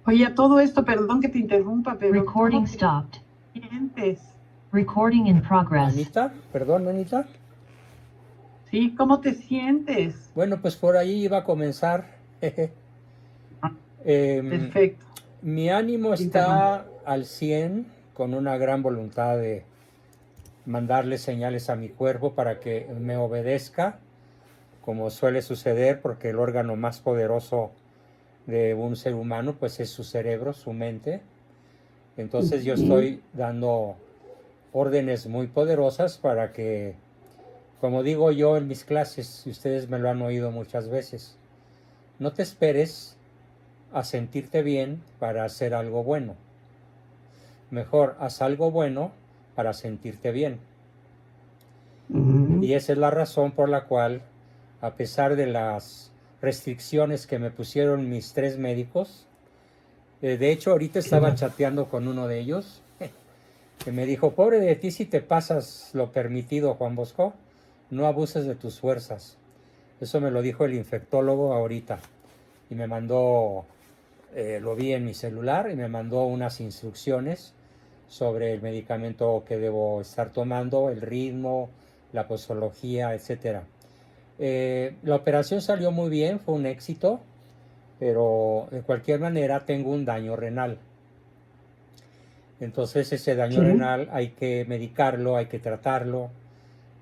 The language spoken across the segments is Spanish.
Oye, a todo esto, perdón que te interrumpa, pero Recording ¿cómo te stopped. sientes? Recording in progress. Anita, perdón, Anita. Sí, ¿cómo te sientes? Bueno, pues por ahí iba a comenzar. Perfecto. Mi ánimo Te interrumpo. está al 100, con una gran voluntad de mandarle señales a mi cuerpo para que me obedezca, como suele suceder, porque el órgano más poderoso de un ser humano pues es su cerebro, su mente. Entonces yo estoy dando órdenes muy poderosas para que, como digo yo en mis clases, y ustedes me lo han oído muchas veces, no te esperes a sentirte bien para hacer algo bueno. Mejor haz algo bueno para sentirte bien. Y esa es la razón por la cual, a pesar de las restricciones que me pusieron mis 3 médicos, de hecho ahorita estaba chateando con uno de ellos, que me dijo, pobre de ti si te pasas lo permitido, Juan Bosco, no abuses de tus fuerzas. Eso me lo dijo el infectólogo ahorita. Y me mandó, lo vi en mi celular, y me mandó unas instrucciones sobre el medicamento que debo estar tomando, el ritmo, la posología, etc. La operación salió muy bien, fue un éxito, pero de cualquier manera tengo un daño renal. Entonces ese daño renal hay que medicarlo, hay que tratarlo.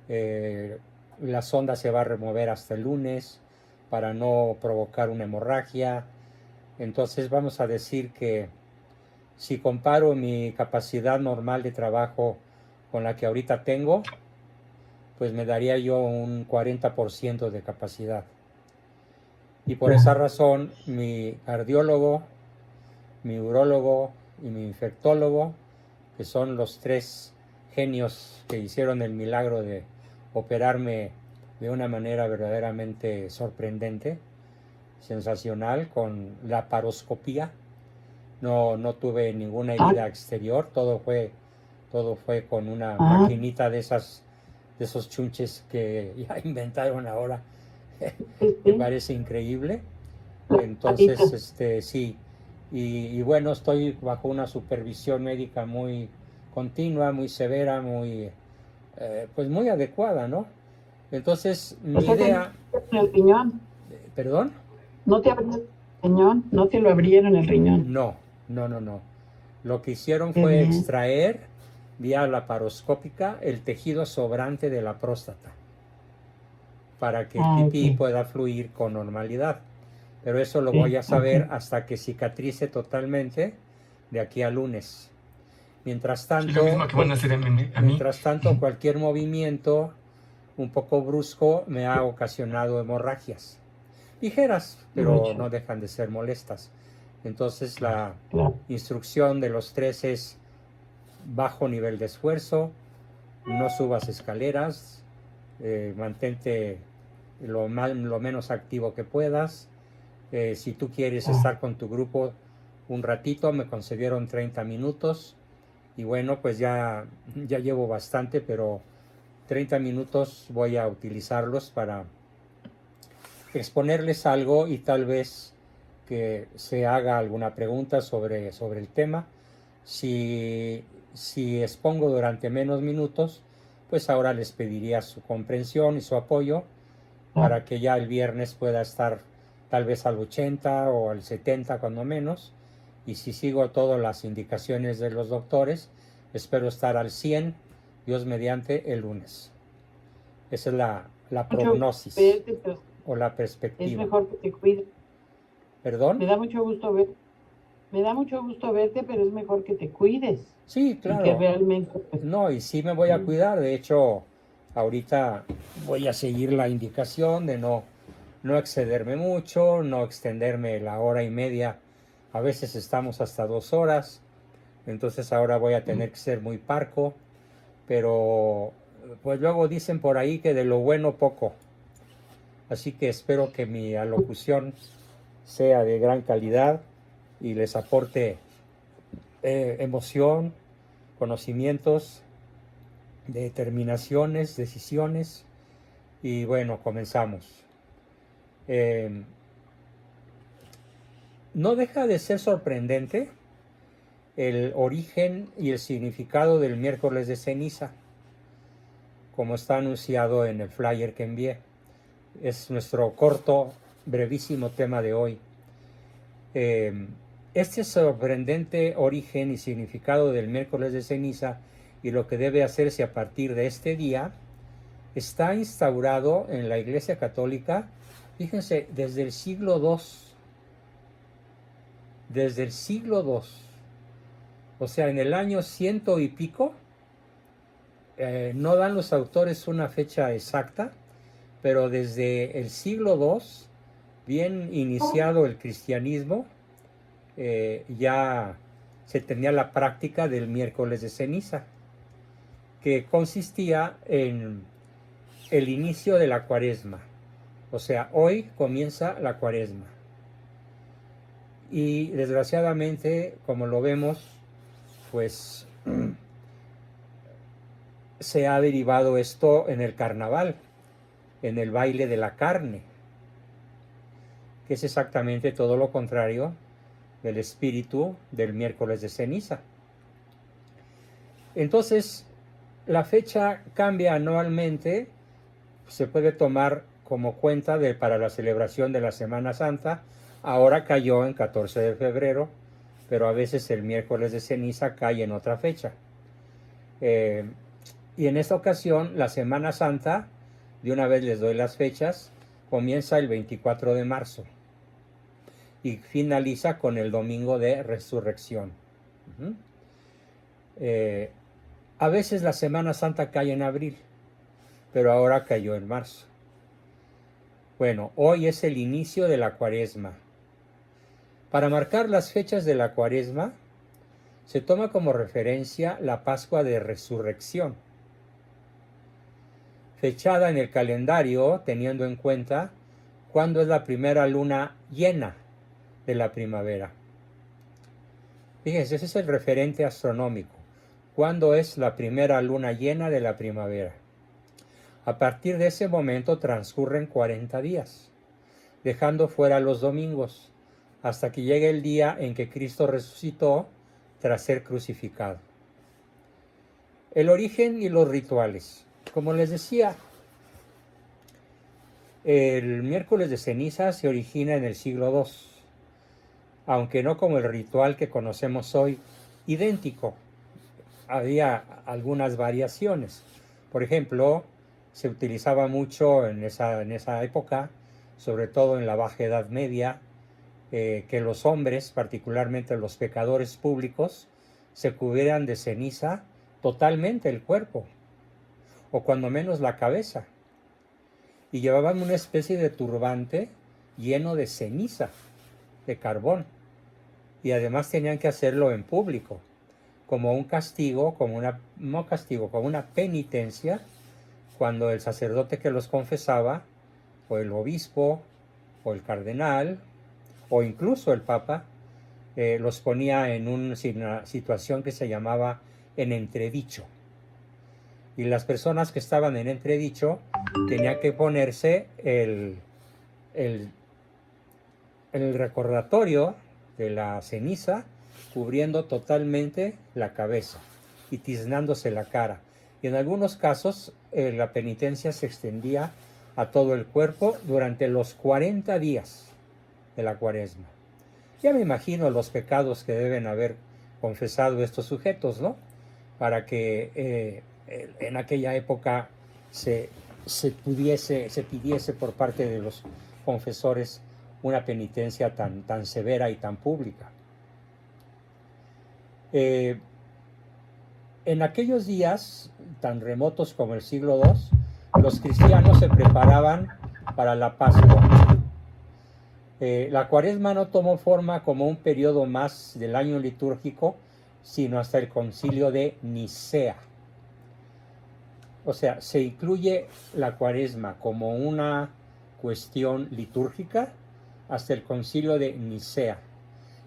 La sonda se va a remover hasta el lunes para no provocar una hemorragia. Entonces vamos a decir que si comparo mi capacidad normal de trabajo con la que ahorita tengo, pues me daría yo un 40% de capacidad. Y por esa razón mi cardiólogo, mi urólogo y mi infectólogo, que son los 3 genios que hicieron el milagro de operarme de una manera verdaderamente sorprendente, sensacional, con la paroscopía. No tuve ninguna herida exterior, todo fue con una maquinita de esos chunches que ya inventaron ahora. Me parece increíble. Entonces, sí. Y bueno, estoy bajo una supervisión médica muy continua, muy severa, muy, pues muy adecuada, ¿no? Entonces, mi idea... ¿En el riñón? ¿Perdón? ¿No te abrieron el riñón? ¿No te lo abrieron el riñón? No. Lo que hicieron Qué fue bien. extraer vía laparoscópica el tejido sobrante de la próstata para que el pipí pueda fluir con normalidad. Pero eso lo voy a saber hasta que cicatrice totalmente de aquí a lunes. Mientras tanto, lo mismo que van a hacer a mí. mientras tanto, cualquier movimiento un poco brusco me ha ocasionado hemorragias. Ligeras, pero no dejan de ser molestas. Entonces la instrucción de los 3 es bajo nivel de esfuerzo, no subas escaleras, mantente lo menos activo que puedas. Si tú quieres estar con tu grupo un ratito, me concedieron 30 minutos y bueno, pues ya llevo bastante, pero 30 minutos voy a utilizarlos para exponerles algo y tal vez que se haga alguna pregunta sobre el tema. Si expongo durante menos minutos, pues ahora les pediría su comprensión y su apoyo para que ya el viernes pueda estar tal vez al 80 o al 70 cuando menos. Y si sigo todas las indicaciones de los doctores, espero estar al 100, Dios mediante, el lunes. Esa es la prognosis o la perspectiva. Es mejor que te cuides. ¿Perdón? Me da mucho gusto verte, pero es mejor que te cuides. Sí, claro. Y que realmente... No, y sí me voy a cuidar. De hecho, ahorita voy a seguir la indicación de no excederme mucho, no extenderme la hora y media. A veces estamos hasta 2 horas. Entonces ahora voy a tener que ser muy parco. Pero pues luego dicen por ahí que de lo bueno poco. Así que espero que mi alocución sea de gran calidad y les aporte emoción, conocimientos, determinaciones, decisiones. Y bueno, comenzamos. no deja de ser sorprendente el origen y el significado del miércoles de ceniza, como está anunciado en el flyer que envié. Es nuestro corto, brevísimo tema de hoy. Este sorprendente origen y significado del miércoles de ceniza y lo que debe hacerse a partir de este día está instaurado en la Iglesia Católica, fíjense, desde el siglo II. Desde el siglo II. O sea, en el año 100 y pico, no dan los autores una fecha exacta, pero desde el siglo II, bien iniciado el cristianismo, ya se tenía la práctica del miércoles de ceniza, que consistía en el inicio de la cuaresma. O sea, hoy comienza la cuaresma. Y desgraciadamente, como lo vemos, pues se ha derivado esto en el carnaval, en el baile de la carne, que es exactamente todo lo contrario del espíritu del miércoles de ceniza. Entonces, la fecha cambia anualmente, se puede tomar como cuenta para la celebración de la Semana Santa. Ahora cayó en 14 de febrero, pero a veces el miércoles de ceniza cae en otra fecha. Y en esta ocasión, la Semana Santa, de una vez les doy las fechas, comienza el 24 de marzo y finaliza con el domingo de resurrección. A veces la Semana Santa cae en abril, pero ahora cayó en marzo. Bueno, hoy es el inicio de la cuaresma. Para marcar las fechas de la cuaresma, se toma como referencia la Pascua de Resurrección, fechada en el calendario teniendo en cuenta cuándo es la primera luna llena de la primavera. Fíjense, ese es el referente astronómico. ¿Cuándo es la primera luna llena de la primavera? A partir de ese momento transcurren 40 días, dejando fuera los domingos, hasta que llegue el día en que Cristo resucitó tras ser crucificado. El origen y los rituales. Como les decía, el miércoles de ceniza se origina en el siglo II, aunque no como el ritual que conocemos hoy, idéntico. Había algunas variaciones. Por ejemplo, se utilizaba mucho en esa época, sobre todo en la Baja Edad Media, que los hombres, particularmente los pecadores públicos, se cubrieran de ceniza totalmente el cuerpo, o cuando menos la cabeza, y llevaban una especie de turbante lleno de ceniza, de carbón, y además tenían que hacerlo en público, como un castigo, como una penitencia, cuando el sacerdote que los confesaba, o el obispo, o el cardenal, o incluso el papa, los ponía en una situación que se llamaba en entredicho. Y las personas que estaban en entredicho tenían que ponerse el recordatorio de la ceniza cubriendo totalmente la cabeza y tiznándose la cara. Y en algunos casos la penitencia se extendía a todo el cuerpo durante los 40 días de la cuaresma. Ya me imagino los pecados que deben haber confesado estos sujetos, ¿no? Para que en aquella época se pidiese por parte de los confesores una penitencia tan severa y tan pública. En aquellos días tan remotos como el siglo II, los cristianos se preparaban para la Pascua. La cuaresma no tomó forma como un periodo más del año litúrgico, sino hasta el concilio de Nicea. O sea, se incluye la cuaresma como una cuestión litúrgica hasta el concilio de Nicea.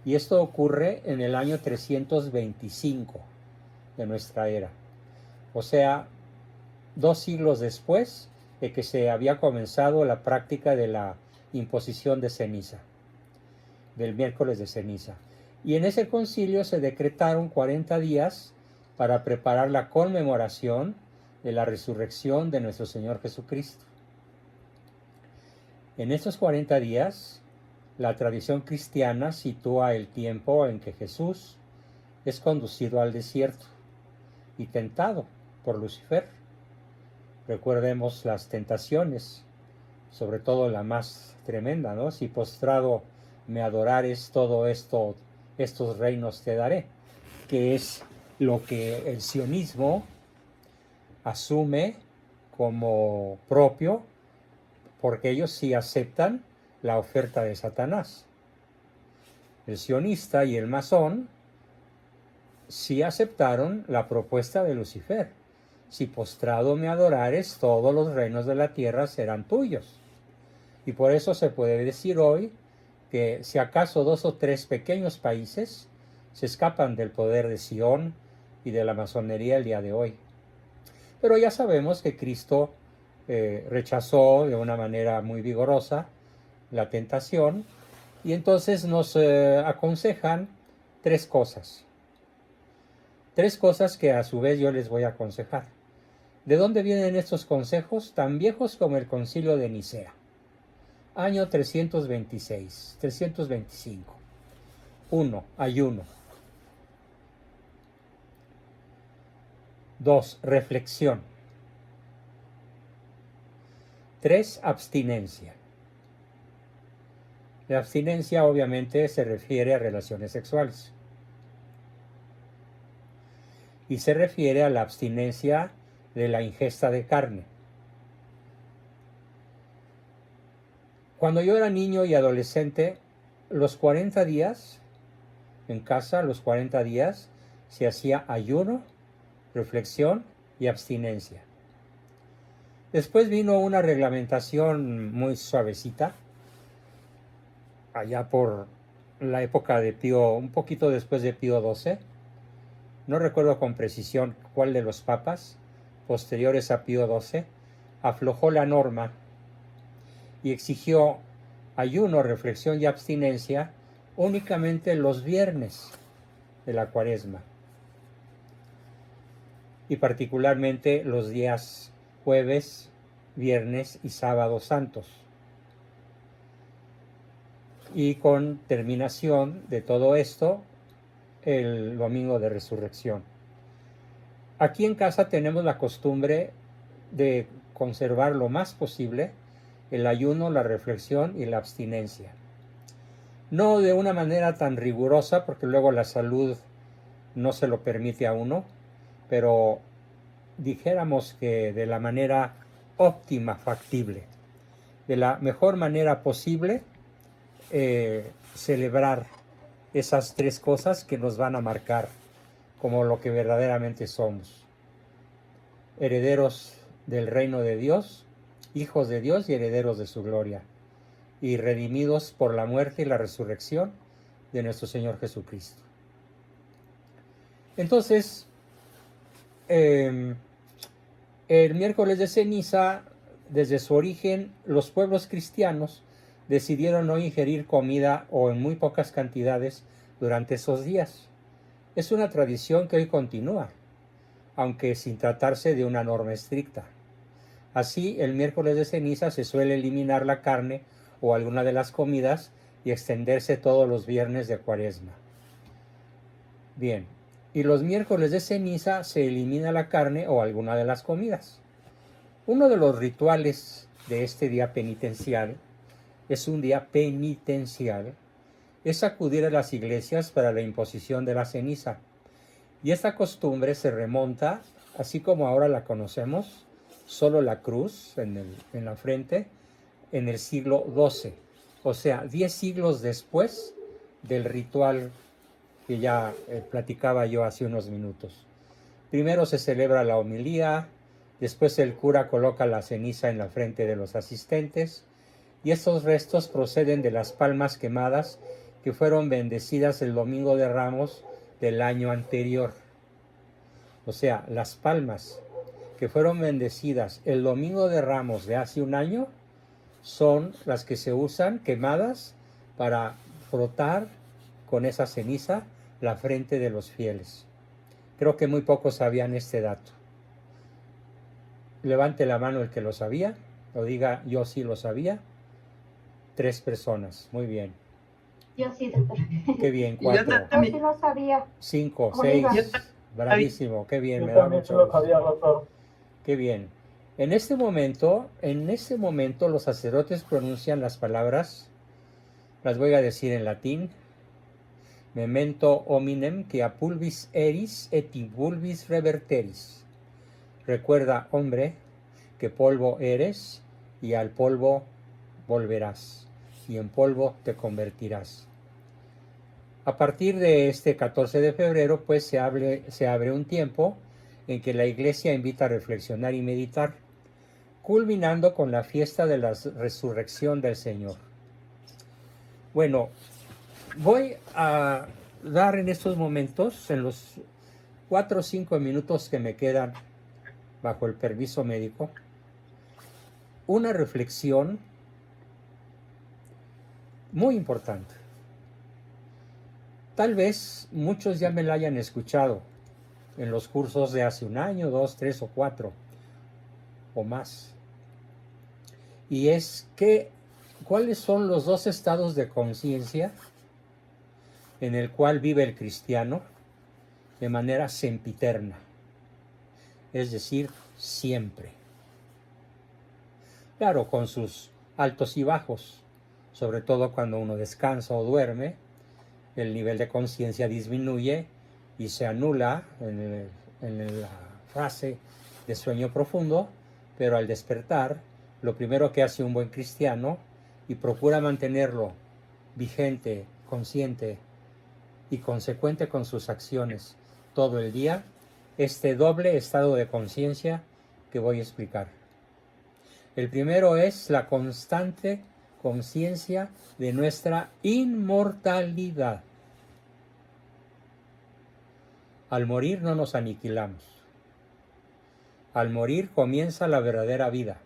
Y esto ocurre en el año 325 de nuestra era. O sea, 2 siglos después de que se había comenzado la práctica de la imposición de ceniza. del miércoles de ceniza. Y en ese concilio se decretaron 40 días para preparar la conmemoración de la resurrección de nuestro Señor Jesucristo. En estos 40 días, la tradición cristiana sitúa el tiempo en que Jesús es conducido al desierto y tentado por Lucifer. Recordemos las tentaciones, sobre todo la más tremenda, ¿no? Si postrado me adorares, todo esto, estos reinos te daré, que es lo que el sionismo asume como propio, porque ellos sí aceptan la oferta de Satanás. El sionista y el masón sí aceptaron la propuesta de Lucifer. Si postrado me adorares, todos los reinos de la tierra serán tuyos. Y por eso se puede decir hoy que si acaso 2 o 3 pequeños países se escapan del poder de Sion y de la masonería el día de hoy. Pero ya sabemos que Cristo rechazó de una manera muy vigorosa la tentación, y entonces nos aconsejan 3 cosas. 3 cosas que a su vez yo les voy a aconsejar. ¿De dónde vienen estos consejos? Tan viejos como el concilio de Nicea. Año 326, 325. 1. Ayuno. 2. Reflexión. 3. Abstinencia. La abstinencia obviamente se refiere a relaciones sexuales. Y se refiere a la abstinencia de la ingesta de carne. Cuando yo era niño y adolescente, los 40 días en casa, los 40 días, se hacía ayuno, reflexión y abstinencia. Después vino una reglamentación muy suavecita, allá por la época de Pío, un poquito después de Pío XII. No recuerdo con precisión cuál de los papas posteriores a Pío XII aflojó la norma y exigió ayuno, reflexión y abstinencia únicamente los viernes de la Cuaresma, y particularmente los días jueves, viernes y sábados santos, y con terminación de todo esto el domingo de resurrección. Aquí en casa tenemos la costumbre de conservar lo más posible el ayuno, la reflexión y la abstinencia. No de una manera tan rigurosa, porque luego la salud no se lo permite a uno, pero dijéramos que de la manera óptima, factible, de la mejor manera posible, celebrar esas 3 cosas que nos van a marcar como lo que verdaderamente somos: herederos del reino de Dios, hijos de Dios y herederos de su gloria, y redimidos por la muerte y la resurrección de nuestro Señor Jesucristo. Entonces, el miércoles de ceniza, desde su origen, los pueblos cristianos decidieron no ingerir comida o en muy pocas cantidades durante esos días. Es una tradición que hoy continúa, aunque sin tratarse de una norma estricta. Así, el miércoles de ceniza se suele eliminar la carne o alguna de las comidas y extenderse todos los viernes de Cuaresma. Bien, y los miércoles de ceniza se elimina la carne o alguna de las comidas. Uno de los rituales de este día penitencial, es un día penitencial, es acudir a las iglesias para la imposición de la ceniza. Y esta costumbre se remonta, así como ahora la conocemos, solo la cruz en la frente, en el siglo XII. O sea, 10 siglos después del ritual que ya platicaba yo hace unos minutos. Primero se celebra la homilía, después el cura coloca la ceniza en la frente de los asistentes, y estos restos proceden de las palmas quemadas que fueron bendecidas el Domingo de Ramos del año anterior. O sea, las palmas que fueron bendecidas el Domingo de Ramos de hace un año son las que se usan quemadas para frotar con esa ceniza la frente de los fieles. Creo que muy pocos sabían este dato. Levante la mano el que lo sabía, o diga yo sí lo sabía. 3 personas, muy bien. Yo sí, doctor. Qué bien, Y yo 4, Yo sí lo sabía. 5, ¿Cómo 6, iba? bravísimo, qué bien, Yo me da también mucho se lo gusto. sabía, doctor. Qué bien. En este momento los sacerdotes pronuncian las palabras, las voy a decir en latín: memento hominem que a pulvis eris et in pulvis reverteris. Recuerda, hombre, que polvo eres y al polvo volverás, y en polvo te convertirás. A partir de este 14 de febrero, pues se abre un tiempo en que la Iglesia invita a reflexionar y meditar, culminando con la fiesta de la resurrección del Señor. Bueno, voy a dar en estos momentos, en los 4 o 5 minutos que me quedan bajo el permiso médico, una reflexión muy importante. Tal vez muchos ya me la hayan escuchado en los cursos de hace 1 año, 2, 3 o 4 o más. Y es que, ¿cuáles son los 2 estados de conciencia en el cual vive el cristiano de manera sempiterna? Es decir, siempre. Claro, con sus altos y bajos, sobre todo cuando uno descansa o duerme, el nivel de conciencia disminuye y se anula en la fase de sueño profundo, pero al despertar, lo primero que hace un buen cristiano, y procura mantenerlo vigente, consciente y consecuente con sus acciones todo el día, este doble estado de conciencia que voy a explicar. El primero es la constante conciencia de nuestra inmortalidad. Al morir no nos aniquilamos. Al morir comienza la verdadera vida.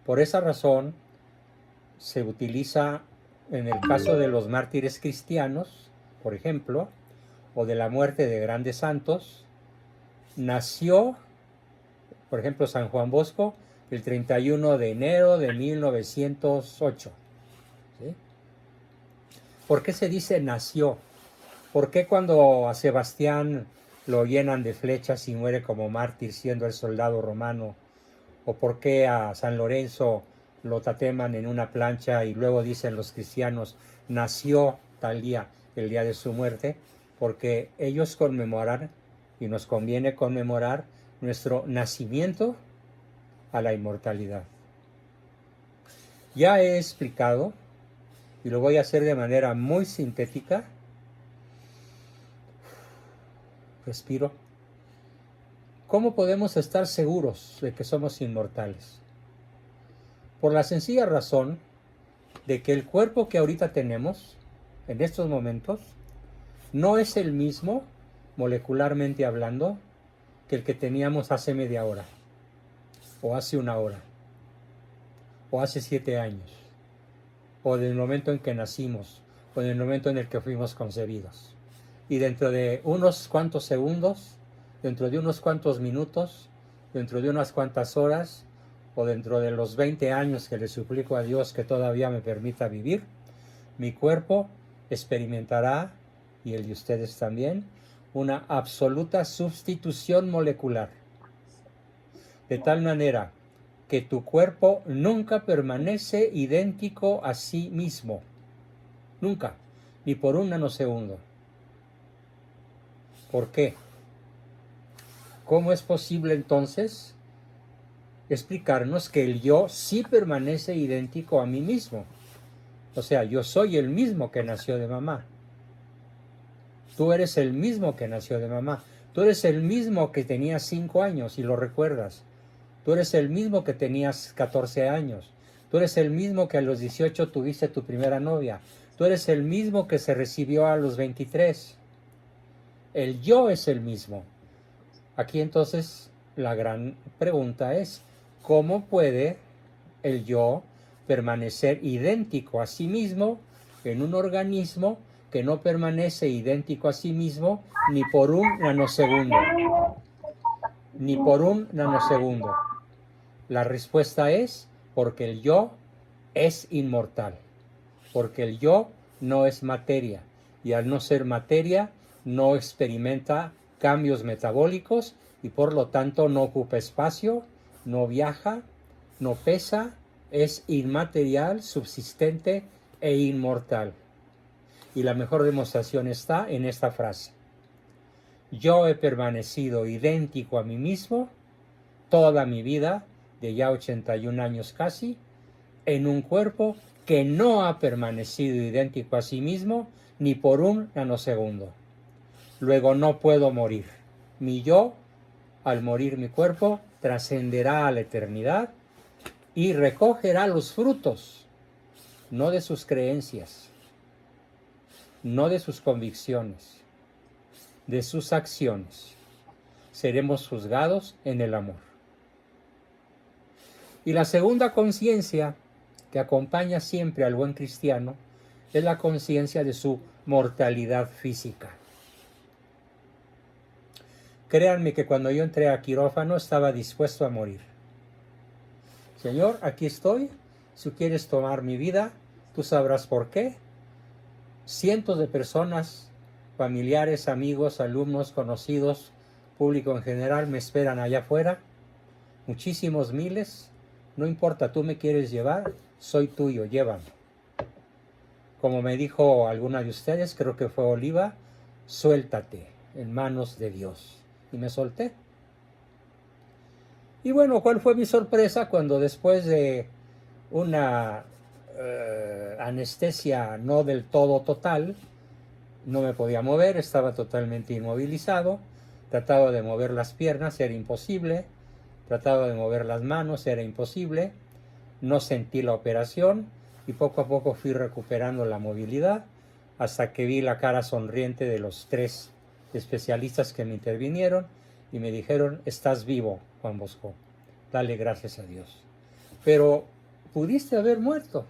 Por esa razón se utiliza en el caso de los mártires cristianos, por ejemplo, o de la muerte de grandes santos, nació, por ejemplo, San Juan Bosco, el 31 de enero de 1908. ¿Sí? ¿Por qué se dice nació? ¿Por qué cuando a Sebastián lo llenan de flechas y muere como mártir siendo el soldado romano? ¿O por qué a San Lorenzo lo tateman en una plancha y luego dicen los cristianos, nació tal día, el día de su muerte? Porque ellos conmemoran, y nos conviene conmemorar, nuestro nacimiento a la inmortalidad. Ya he explicado, y lo voy a hacer de manera muy sintética. Respiro. ¿Cómo podemos estar seguros de que somos inmortales? Por la sencilla razón de que el cuerpo que ahorita tenemos, en estos momentos, no es el mismo, molecularmente hablando, que el que teníamos hace media hora, o hace 1 hora, o hace 7 años, o del momento en que nacimos, o del momento en el que fuimos concebidos. Y dentro de unos cuantos segundos, dentro de unos cuantos minutos, dentro de unas cuantas horas, o dentro de los 20 años que le suplico a Dios que todavía me permita vivir, mi cuerpo experimentará, y el de ustedes también, una absoluta sustitución molecular. De tal manera que tu cuerpo nunca permanece idéntico a sí mismo. Nunca, ni por un nanosegundo. ¿Por qué? ¿Cómo es posible entonces explicarnos que el yo sí permanece idéntico a mí mismo? O sea, yo soy el mismo que nació de mamá. Tú eres el mismo que nació de mamá. Tú eres el mismo que tenías 5 años y lo recuerdas. Tú eres el mismo que tenías 14 años. Tú eres el mismo que a los 18 tuviste tu primera novia. Tú eres el mismo que se recibió a los 23. El yo es el mismo. Aquí entonces la gran pregunta es, ¿cómo puede el yo permanecer idéntico a sí mismo en un organismo que no permanece idéntico a sí mismo ni por un nanosegundo. Ni por un nanosegundo. La respuesta es porque el yo es inmortal. Porque el yo no es materia. Y al no ser materia, no experimenta cambios metabólicos y por lo tanto no ocupa espacio, no viaja, no pesa, es inmaterial, subsistente e inmortal. Y la mejor demostración está en esta frase. Yo he permanecido idéntico a mí mismo toda mi vida, de ya 81 años casi, en un cuerpo que no ha permanecido idéntico a sí mismo ni por un nanosegundo. Luego no puedo morir. Mi yo, al morir mi cuerpo, trascenderá a la eternidad y recogerá los frutos, no de sus creencias, no de sus convicciones, de sus acciones. Seremos juzgados en el amor. Y la segunda conciencia que acompaña siempre al buen cristiano es la conciencia de su mortalidad física. Créanme que cuando yo entré a quirófano estaba dispuesto a morir. Señor, aquí estoy. Si quieres tomar mi vida, tú sabrás por qué. Cientos de personas, familiares, amigos, alumnos, conocidos, público en general, me esperan allá afuera. Muchísimos miles. No importa, tú me quieres llevar, soy tuyo, llévame. Como me dijo alguna de ustedes, creo que fue Oliva, suéltate en manos de Dios. Y me solté. Y bueno, ¿cuál fue mi sorpresa cuando después de una anestesia no del todo total, no me podía mover, estaba totalmente inmovilizado, trataba de mover las piernas, era imposible, trataba de mover las manos, era imposible, no sentí la operación y poco a poco fui recuperando la movilidad hasta que vi la cara sonriente de los 3 especialistas que me intervinieron y me dijeron, estás vivo, Juan Bosco, dale gracias a Dios. Pero pudiste haber muerto.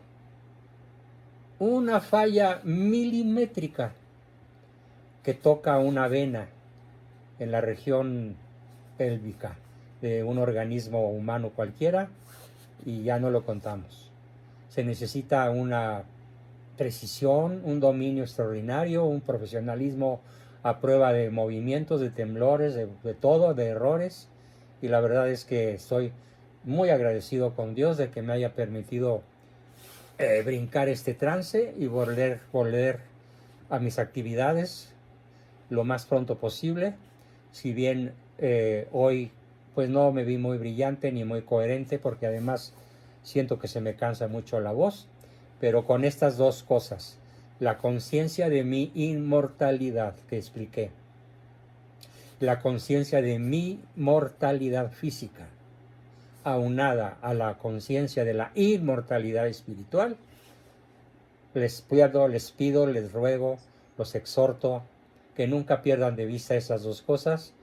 Una falla milimétrica que toca una vena en la región pélvica de un organismo humano cualquiera y ya no lo contamos. Se necesita una precisión, un dominio extraordinario, un profesionalismo a prueba de movimientos, de temblores, de todo, de errores. Y la verdad es que estoy muy agradecido con Dios de que me haya permitido brincar este trance y volver a mis actividades lo más pronto posible. Si bien hoy pues no me vi muy brillante ni muy coherente, porque además siento que se me cansa mucho la voz, pero con estas 2 cosas, la conciencia de mi inmortalidad que expliqué, la conciencia de mi mortalidad física, aunada a la conciencia de la inmortalidad espiritual, les pido, les ruego, los exhorto que nunca pierdan de vista esas 2 cosas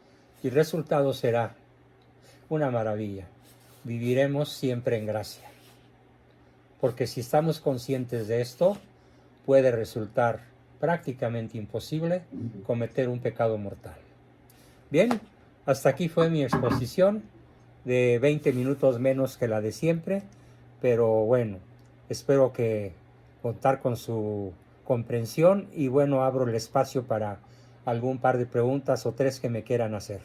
y el resultado será una maravilla. Viviremos siempre en gracia. Porque si estamos conscientes de esto, puede resultar prácticamente imposible cometer un pecado mortal. Bien, hasta aquí fue mi exposición de 20 minutos menos que la de siempre, pero bueno, espero que contar con su comprensión y bueno, abro el espacio para algún par de preguntas o 3 que me quieran hacer.